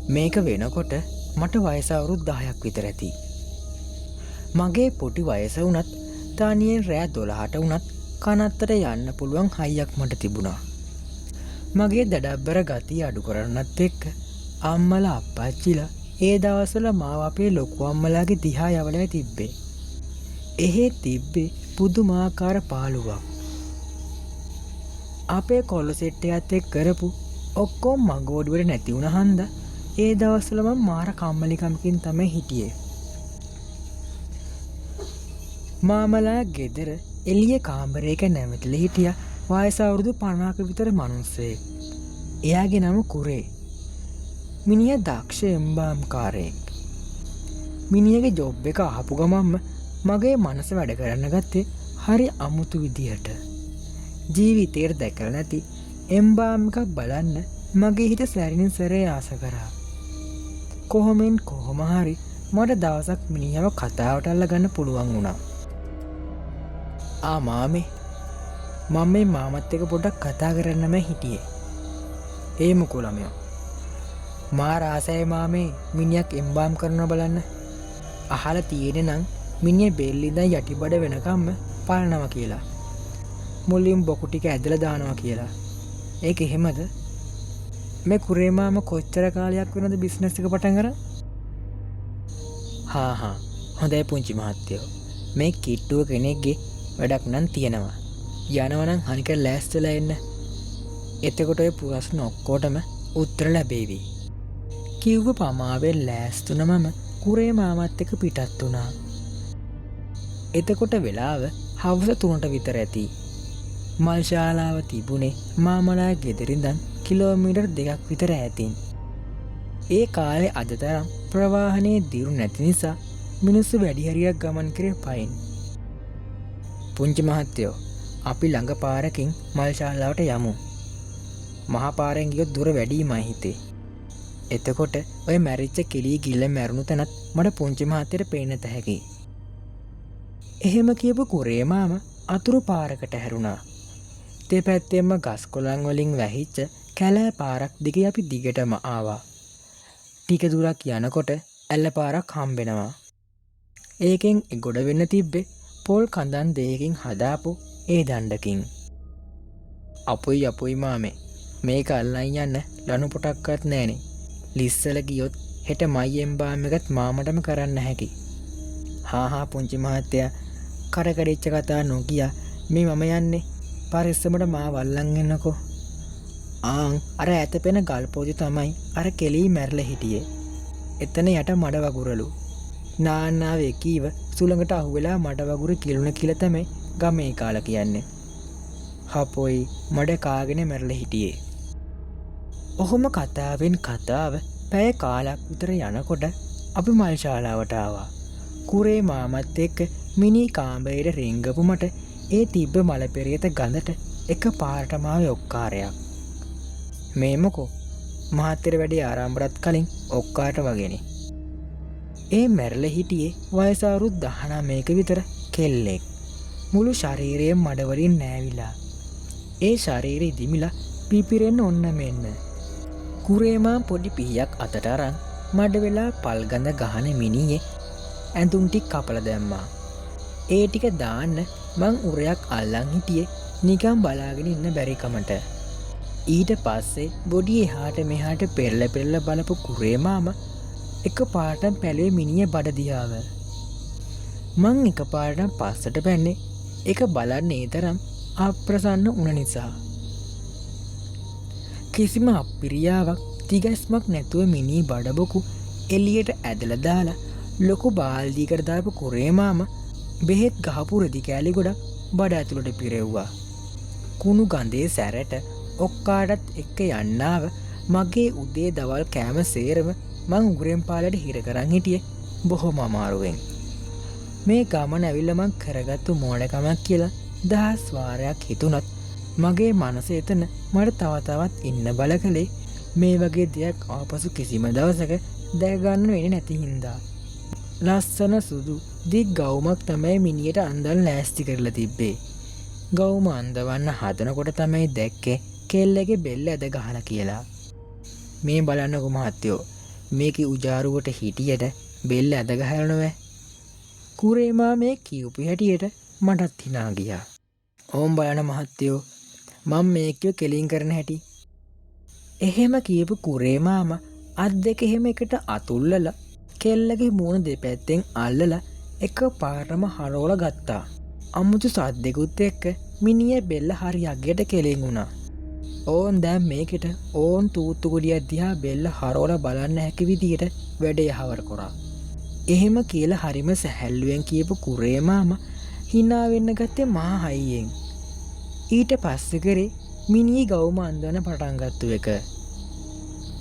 මේක වෙනකොට මට වයස අවුරුදු 10ක් විතර ඇති. මගේ පොඩි වයස වුණත් තානියෙන් රෑ 12ට වුණත් කනත්තට යන්න පුළුවන් හයියක් මට තිබුණා. මගේ දඩබ්බර ගතිය අඩු කරන්නත් එක්ක අම්මලා අප්පච්චිලා ඒ දවස්වල මාව අපේ ලොකු අම්මලාගේ දිහා යවලා තිබ්බේ. එහෙ තිබ්බේ පුදුමාකාර පාළුවක්. අපේ කොල්ල සෙට් එකත් එක්ක කරපු ඔක්කොම මගෝඩුවට නැති වුණ හන්දා ඒ දවස්වල මම මාර කම්මැලිකමකින් තමයි හිටියේ. මාමලා ගෙදර එළිය කාමරයක නැවතිලා හිටියා වයස අවුරුදු 50ක විතර මිනිස්සෙක්. එයාගේ නම කුරේ. මිනිහා දක්ෂ එම්බාම්කාරයෙක්. මිනිහගේ ජොබ් එක අහපු ගමන්ම මගේ මනස වැඩ කරන්න ගත්තේ හරි අමුතු විදිහට. ජීවිතේට දැකලා නැති එම්බාම් එකක් බලන්න මගේ හිත සැරින් සැරේ ආස කරා. කොහොම හරි මට දවසක් මිනිහව කතාවට අල්ලගන්න පුළුවන් වුණා. මාමේ මම මේ මාමත් එක්ක පොඩ්ඩක් කතා කරන්නම හිටියේ. ඒ මොකෝ ළමයා. මාර ආසයි මාමේ මිනිහක් එම්බාම් කරනවා බලන්න. අහලා තියෙන්නේ නම් මිනිහ බෙල්ල ඉඳන් යටිබඩ වෙනකම්ම පාලනවා කියලා. මුලින් බොකු ටික ඇදලා දානවා කියලා. ඒක එහෙමද? මේ කුරේ මාම කොච්චර කාලයක් වෙනවද බිස්නස් එක පටන් ගන්න? හොඳයි පුංචි මහත්තයෝ. මේ කිට්ටුව කෙනෙක්ගේ වැඩක් නම් තියෙනවා. යනවා නම් හනික ලෑස්තිලා එන්න. එතකොට ඔය ප්‍රශ්න ඔක්කොටම උත්තර ලැබෙවි. කිව්ව පමාවෙන් ලෑස්තුන මම කුරේ මාමත් එක්ක පිටත් වුණා. එතකොට වෙලාව හවස 3ට විතර ඇති. මල් ශාලාව තිබුණේ මාමලා ගෙදරින්දන් කිලෝමීටර් 2ක් විතර ඈතින්. ඒ කාලේ අද තරම් ප්‍රවාහනයේ දිරු නැති නිසා මිනිස්සු වැඩි හරියක් ගමන් කරේ පයින්. පුංචි මහත්තයෝ අපි ළඟ පාරකින් මල් ශාලාවට යමු. මහා පාරෙන් ගියොත් දුර වැඩිමයි හිතේ. එතකොට ඔය මැරිච්ච කෙලිය ගිල්ල මැරුණු තැනත් මට පුංචි මහත්තයට පේන්න තැහැකි. එහෙම කියපු කුරේ මාම අතුරු පාරකට හැරුණා. දෙපැත්තෙන්ම ගස් කොළන් වලින් වැහිච්ච කැලෑ පාරක් දිගේ අපි දිගටම ආවා. ටික දුරක් යනකොට ඇල්ල පාරක් හම්බෙනවා. ඒකෙන් ගොඩ වෙන්න තිබ්බේ පොල් කඳන් දෙකකින් හදාපු ඒ දණ්ඩකින්. අපොයි මාමේ මේක අල්ලන් යන්න ලනු පොටක්වත් නෑනේ. ලිස්සල ගියොත් හෙට මයි එම්බාම් එකත් මාමටම කරන්න හැකි. පුංචි මහත්තයා කරකඩිච්ච කතා නොකිය මේ මම යන්නේ. පරිස්සමට මාව අල්ලන් එන්නකෝ. අර ඇත පෙන ගල් පොදි තමයි අර කෙලී මැරලා හිටියේ. එතන යට මඩ වගුරලු. නාන්නාවේ කීව සුළඟට අහුවෙලා මඩ වගුරු කිලුණ කියලා තමයි ගමේ කාලා කියන්නේ. හපොයි මඩ කාගෙන මැරලා හිටියේ. ඔහොම කතාවෙන් කතාව පැය කාලක් විතර යනකොට අපි මල් ශාලාවට ආවා. කුරේ මාමත් එක්ක මිනි කාමරේට රිංගපු මට ඒ තිබ්බ මල පෙරේත ගඳට එක පාරටම ආවේ ඔක්කාරයක්. මේ මොකෝ මහත්තර වැඩේ ආරම්භරත් කලින් ඔක්කාට වගේනේ. ඒ මැරලා හිටියේ වයස අවුරුදු 19ක විතර කෙල්ලෙක්. මුළු ශරීරයෙන් මඩවලින් නෑවිලා. ඒ ශරීරෙ දිමිලා පිපිරෙන්න ඔන්න මෙන්න. කුරේමා පොඩි පිහියක් අතට අරන් මඩ වෙලා පල් ගඳ ගහන මිනියේ ඇඳුම් ටික කපලා දැම්මා. ඒ ටික දාන්න මං උරයක් අල්ලන් හිටියේ නිකන් බලාගෙන ඉන්න බැරි කමට. ඊට පස්සේ බොඩි එහාට මෙහාට පෙරලා බලපු කුරේ මාම එක පාටම පැලුවේ මිනිහේ බඩ දිහාව. මං එක පාටම පස්සට පැන්නේ ඒක බලන්නේ තරම් අප්‍රසන්න වුණ නිසා. කිසිම අප්පිරියාවක් තිගැස්මක් නැතුව මිනී බඩබොකු එළියට ඇදලා දාලා ලොකු බාල්දියකට දාපු කුරේ මාම බෙහෙත් ගහපු රෙදි කෑලි ගොඩක් බඩ ඇතුළට පිරෙව්වා. කුණු ගඳේ සැරට ඔක්කාටත් එක්ක යන්නාව මගේ උදේ දවල් කෑම සේරම මං උගුරෙන් පාලට හිර කරන් හිටියේ බොහොම අමාරුවෙන්. මේ ගමන ඇවිල්ලා මං කරගත්තු මෝඩකමක් කියලා 10 වාරයක් හිතුණත් මගේ මනස එතන මට තව තවත් ඉන්න බල කළේ මේ වගේ දෙයක් ආපසු කිසිම දවසක දැක ගන්න වෙන්නේ නැති හින්දා. ලස්සන සුදු දිග් ගවුමක් තමයි මිනියට අන්දල් ලෑස්ති කරලා තිබ්බේ. ගවුම අන්දවන්න හදනකොට තමයි දැක්කේ කෙල්ලගේ බෙල්ල ඇද ගහලා කියලා. මේ බලන්නකො මහත්තයෝ මේකේ උජාරුවට හිටියට බෙල්ල ඇදගහරනවෑ. කුරේමා මේ කියපු හැටියට මටත් හිනා ගියා. ඕම් බලන මහත්තයෝ මං මේකව කෙලින් කරන හැටි. එහෙම කියපු කුරේමාම අත් දෙක එහෙම එකට අතුල්ලල කෙල්ලගේ මූුණ දෙපැත්තෙන් අල්ලල එක පාරම හරෝල ගත්තා. අමුතු සද්දෙකුත් එක්ක මිනිිය බෙල්ල හරි අගයට කෙලෙන් වුණා. ඕන් දැම් මේකට ඕන් තූත්තුගුඩිය දිහා බෙල්ල හරෝල බලන්න හැකි විදියට වැඩ යහවර කොරා. එහෙම කියල හරිම සැහැල්ලුවෙන් කියපු කුරේමාම හිනාවෙන්න ගත්තේ මහා හයියෙන්. ඊට පස්ස කරේ මිනී ගෞම අන්දන පටන්ගත්තු එක.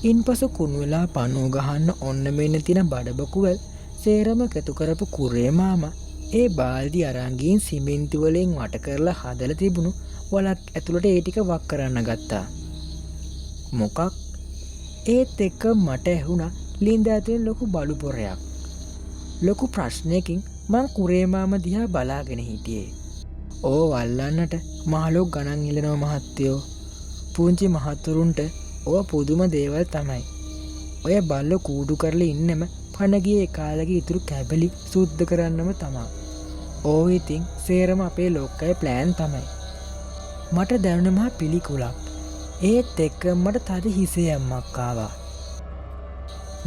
ඉන් පසු කුණුවෙලා පනූගහන්න ඔන්න මෙන්න තින බඩබකුවල් සේරම කැතු කරපු කුරේමාම ඒ බාල්දි අරංගීන් සිමෙන්තිවලෙන් වට කරලා හදල තිබුණු වලක් ඇතුළට ඒටික වක් කරන්න ගත්තා. මොකක් ඒත් එක්ක මට ඇහුණ ලින්ද ඇතුවෙන් ලොකු බලුපොරයක්. ලොකු ප්‍රශ්නයකින් මං කුරේමාම දිහා බලාගෙන හිටියේ. ඕ වල්ලන්නට මහලොක් ගණන් ඉලනව මහත්තයෝ. පුංචි මහත්තුරුන්ට ඕ පුදුම දේවල් තමයි. ඔය බල්ල කූඩු කරල ඉන්නම පණගිය කාලගේ ඉතුරු කැබලි සුද්ධ කරන්නම තමා. ඕ ඉතින් සේරම අපේ ලොක්කයි ප්ලෑන් තමයි. මට දැනුනමහා පිළිකුලක්. ඒත් එක්ක මට තද හිසේ අම්මක්කාවා.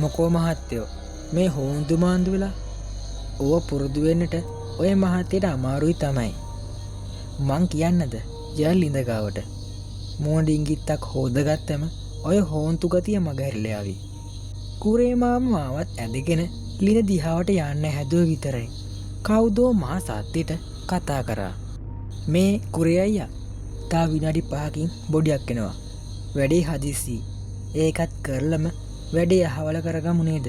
මොකෝ මහත්තයෝ මේ හෝන්දු මාන්දු වෙලා ඕව පුරුදුවෙන්නට ඔය මහත්තයට අමාරුයි තමයි. මං කියන්නද ජල් ඉඳගාවට මෝඩිංගිත්තක් හෝදගත්තම ඔය හෝන්තු ගතිය මගහැරලයාවි. කුරේමාම මාවත් ඇදගෙන ලින දිහාවට යන්න හැදුව විතරයි. කවුදෝ මහා සත්තිට කතා කරා. මේ කුරේ අයියා තා විනාඩි 5කින් බොඩියක් එනවා. වැඩේ හදිස්සි. ඒකත් කරලම වැඩේ අහවල කරගමු නේද?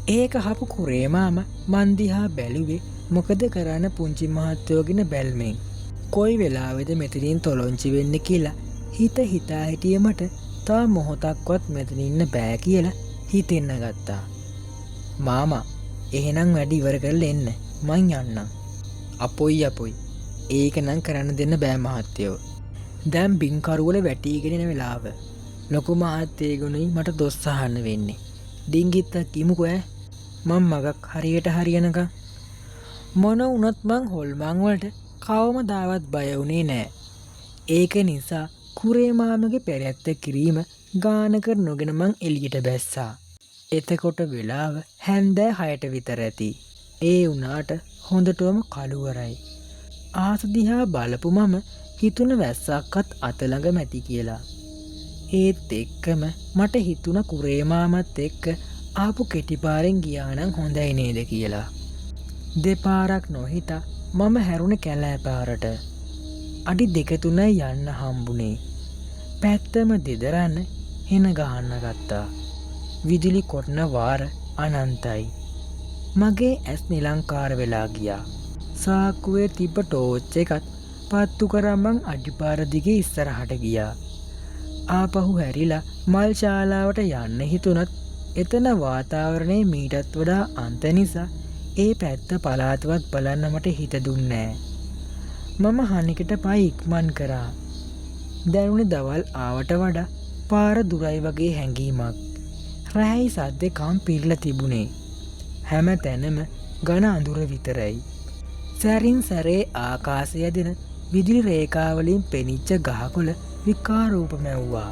ඒක හපු කුරේමාම මන් දිහා බැලුවේ මොකද කරන්න පුංචි මහත්තයෝගෙන බැල්මෙන්. කොයි වෙලාවෙද මෙතනින් තොලොංචි වෙන්න කියලා හිත හිතා හිටිය මට තා මොහොතක්වත් මෙතන ඉන්න බෑ කියලා හිතෙන්න ගත්තා. මාමා එහෙනම් වැඩි ඉවර කරලා එන්න මං යන්නම්. අපොයි ඒක නම් කරන්න දෙන්න බෑ මහත්තයෝ. දැන් බින්කරුවල වැටීගෙන එන වෙලාව. ලොකු මහත්තයෙකුනුයි මට දොස් අහන්න වෙන්නේ. ඩිංගිත්තක් කිමුකෝ ඈ. මං මගක් හරියට හරියනකම් මොන වුණත් මං හොල්මන් වලට කවමදාවත් බය වුණේ නෑ. ඒක නිසා කුරේමාමගේ පෙරැත්ත කිරීම ගානකර නොගෙන මං එළියට බැස්සා. එතකොට වෙලාව හැන්දෑ 6ට විතර ඇති. ඒ වුණාට හොඳටම කළුවරයි. ආස දිහා බලපු මම හිතුන වැස්සක්වත් අතළඟ මැති කියලා. ඒත් එක්කම මට හිතුන කුරේමාමත් එක්ක ආපු කෙටිපාරෙන් ගියානම් හොඳයි නේද කියලා. දෙපාරක් නොහිතා මම හැරුණ කැලෑ පාරට. අඩි 2-3 යන්න හම්බුනේ. පැත්තම දෙදරන්න හෙන ගහන්න ගත්තා. විදුලි කොටන වාර අනන්තයි. මගේ ඇස් නිලංකාර වෙලා ගියා. සාක්කුවේ තිබ්බ ටෝච් එකත් පත්තු කරමං අඩිපාර දිගේ ඉස්සරහට ගියා. ආපහු හැරිලා මල් ශාලාවට යන්න හිතුනත් එතන වාතාවරණය මීටත් වඩා අන්ත නිසා ඒ පැත්ත පලාතවත් බලන්න මට හිත දුන්නේ නෑ. මම හනිකට පයි ඉක්මන් කරා. දැනුනේ දවල් ආවට වඩා පාර දුරයි වගේ හැඟීමක්. රැයි සද්දේ කම් පිරලා තිබුණේ. හැම තැනම ඝන අඳුර විතරයි. සැරින් සැරේ ආකාශය දෙන විදුලි රේඛාවලින් පෙනිච්ච ගහකොළ විකාරූප මැව්වා.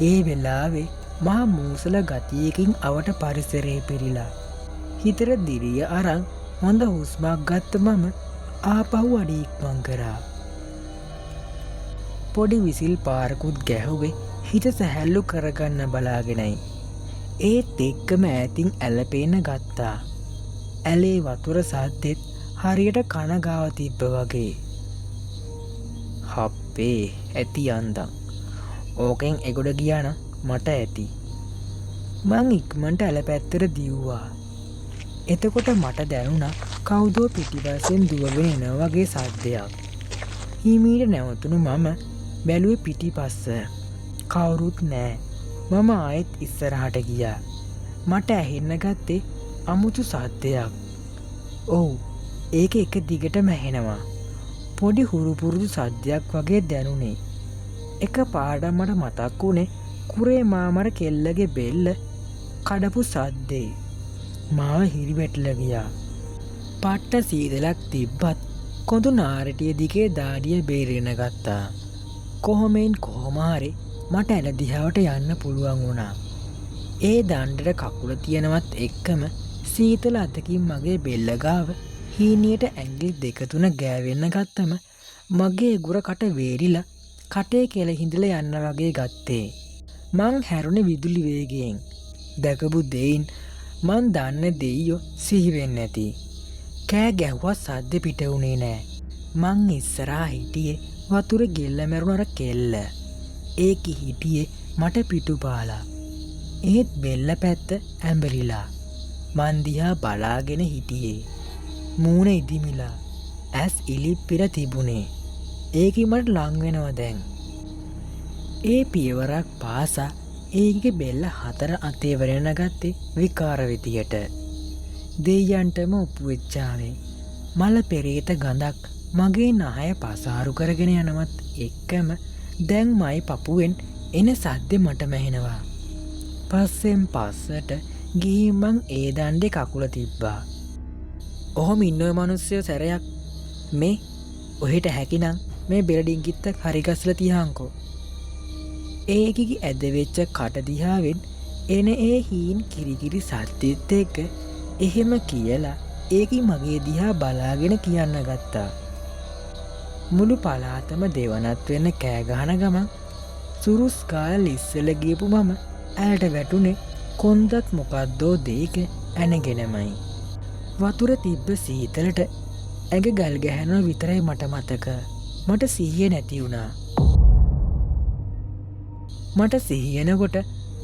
ඒ වෙලාවේ මහා මූසල ගතියකින් අවට පරිසරේ පිරීලා. හිතට දිරිය අරන් හොඳ හුස්මක් ගත්ත මම ආපහු අඩි ඉක්මන් කරා. පොඩි විසිල් පාරකුත් ගැහුවේ හිත සැහැල්ලු කරගන්න බලාගෙනයි. ඒත් එක්කම ඈතින් ඇලපේන ගත්තා. ඇලේ වතුර සද්දෙත් හරියට කන ගාව තිබ්බ වගේ. හප්පේ ඇති අන්දම්. ඕකෙන් එගොඩ ගියාන මට ඇති. මං ඉක්මනට ඇල පැත්තට දිව්වා. එතකොට මට දැනුණා කවුදෝ පිටිපස්සෙන් දුවගෙන එනවා වගේ සද්දයක්. හිමීට නැවතුණු මම බැලුවේ පිටිපස්ස. කවුරුත් නෑ. මම ආයෙත් ඉස්සරහට ගියා. මට ඇහෙන්න ගත්තේ අමුතු සද්දයක්. ඔව් ඒක එක දිගටම ඇහෙනවා. පොඩි හුරුපුරුදු සද්දයක් වගේ දැනුනේ. එක පාඩම් මට මතක් වුණේ කුරේ මාමර කෙල්ලගේ බෙල්ල කඩපු සද්දේ මාව හිරිවැටල ගියා. පට්ට සීදලක් තිබ්බත් කොඳු නාරටිය දිගේ දාඩිය බේරෙන ගත්තා. කොහොමෙන් කොහොමාරි මට ඇල දිහාවට යන්න පුළුවන් වුණා. ඒ දණ්ඩට කකුල තියෙනවත් එක්කම සීතල අතකින් මගේ බෙල්ලගාව හීනියට ඇංගිලි 2-3 ගෑවෙන්න ගත්තම මගේ ගුර කට වේරිලා කටේ කෙල හිඳලා යන්න වගේ ගත්තේ. මං හැරුණේ විදුලි වේගයෙන්. දැකපු දෙයින් මං දන්න දෙයියෝ සිහි වෙන්නේ නැති. කෑ ගැහුවත් සද්ද පිට වුණේ නෑ. මං ඉස්සරහා හිටියේ වතුර ගෙල්ල මැරුණ අර කෙල්ල. ඒකි හිටියේ මට පිටුපාලා. ඒත් බෙල්ල පැත්ත ඇඹරිලා. මන් දිහා බලාගෙන හිටියේ. මූණ ඉදිමිලා. ඇස් ඉලිප්පිර තිබුණේ. ඒකි මට ලං වෙනවා දැන්. ඒ පියවරක් පාසා ඒකේ බෙල්ල 4 අතේ වරෙන ගත්තේ විකාර විදියට. දෙයයන්ටම ඔප්පු වෙච්චාවේ. මල පෙරේත ගඳක් මගේ නහය පසාරු කරගෙන යනවත් එක්කම දැන් මයි පපුවෙන් එන සද්දෙ මට මැහෙනවා. පස්සෙන් පස්සට ගිහින් මං ඒ දණ්ඩේ කකුල තිබ්බා. ඔහොම ඉන්න ඔය මිනිස්සයෝ සැරයක් මේ ඔහෙට හැකිනම් මේ බෙරඩින් කිත්තක් හරි ගස්ලා තියහන්කෝ. ඒකිගේ ඇද වෙච්ච කට දිහාවෙන් එන ඒ හීන් කිරිකිරි සද්දෙත් එක්ක එහෙම කියලා ඒකි මගේ දිහා බලාගෙන කියන්න ගත්තා. මුළු පලාතම දෙවනත් වෙන්න කෑ ගහන ගමන් සුරුස් කාල ඉස්සල ගියපු මම ඇයට වැටුනේ කොන්දක් මොකක්දෝ දෙයක ඇනගෙනමයි. වතුර තිබ්බ සීතලට ඇඟ ගල් ගැහැනෝ විතරයි මට මතක. මට සිහිය නැති වුණා. මට සිහියනකොට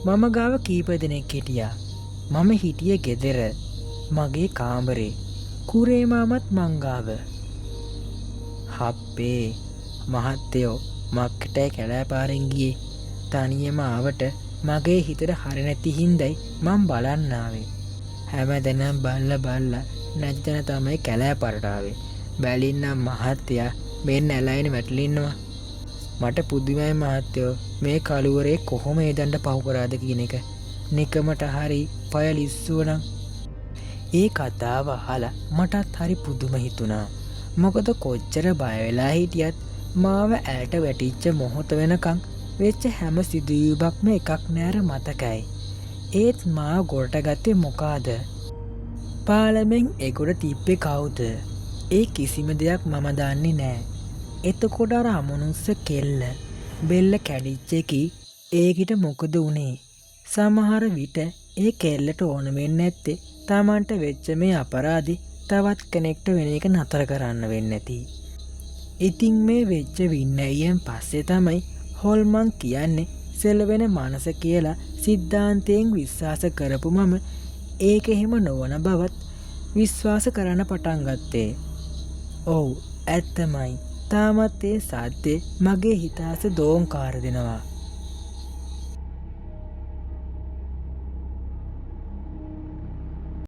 මම ගාව කීප දෙනෙක් හිටියා. මම හිටියේ ගෙදර මගේ කාමරේ. කුරේ මාමත් මං ගාව. හප්පේ මහත්තයෝ මක්කටයි කැලෑපාරෙන් ගියේ. තනියම ආවට මගේ හිතට හරි නැති හින්දයි මං බලන්න ආවේ. හැමදැනම බල්ලා නැති තැන තමයි කැලෑපාරට ආවේ. බැලින්නම් මහත්තයා මෙන්න ඇලයින වැටලින්නවා. මට පුදුමයි මහත්තයෝ මේ කළුවරේ කොහොම ඒ දණ්ඩ පහු කරාද කියන එක. නිකමට හරි පය ලිස්සුවනම්. ඒ කතාව අහලා මටත් හරි පුදුම හිතුණා. මොකද කොච්චර බය වෙලා හිටියත් මාව ඇයට වැටිච්ච මොහොත වෙනකන් වෙච්ච හැම සිදුවීමක්ම එකක් නෑර මතකයි. ඒත් මා ගොඩට ගත්තේ මොකාද? පාලමෙන් එගොඩ තිබ්බේ කවුද? ඒ කිසිම දෙයක් මම දන්නේ නෑ. එතකොට අර අමනුස්ස කෙල්ල බෙල්ල කැඩිච්ච එකි ඒකිට මොකද වුනේ? සමහර විට ඒ කෙල්ලට ඕන වෙන්නේ නැත්තේ තමන්ට වෙච්ච මේ අපරාධي තවත් කෙනෙක්ට වෙන එක නතර කරන්න වෙන්නේ නැති. ඉතින් මේ වෙච්ච වින්නයියෙන් පස්සේ තමයි හොල්මන් කියන්නේ සෙලවෙන මනස කියලා සිද්ධාන්තයෙන් විශ්වාස කරපු මම ඒක එහෙම නොවන බවත් විශ්වාස කරන්න පටන් ගත්තේ. ඔව් ඇත්තමයි. තාමත් ඒ සද්දේ මගේ හිතාස දෝංකාර දෙනවා.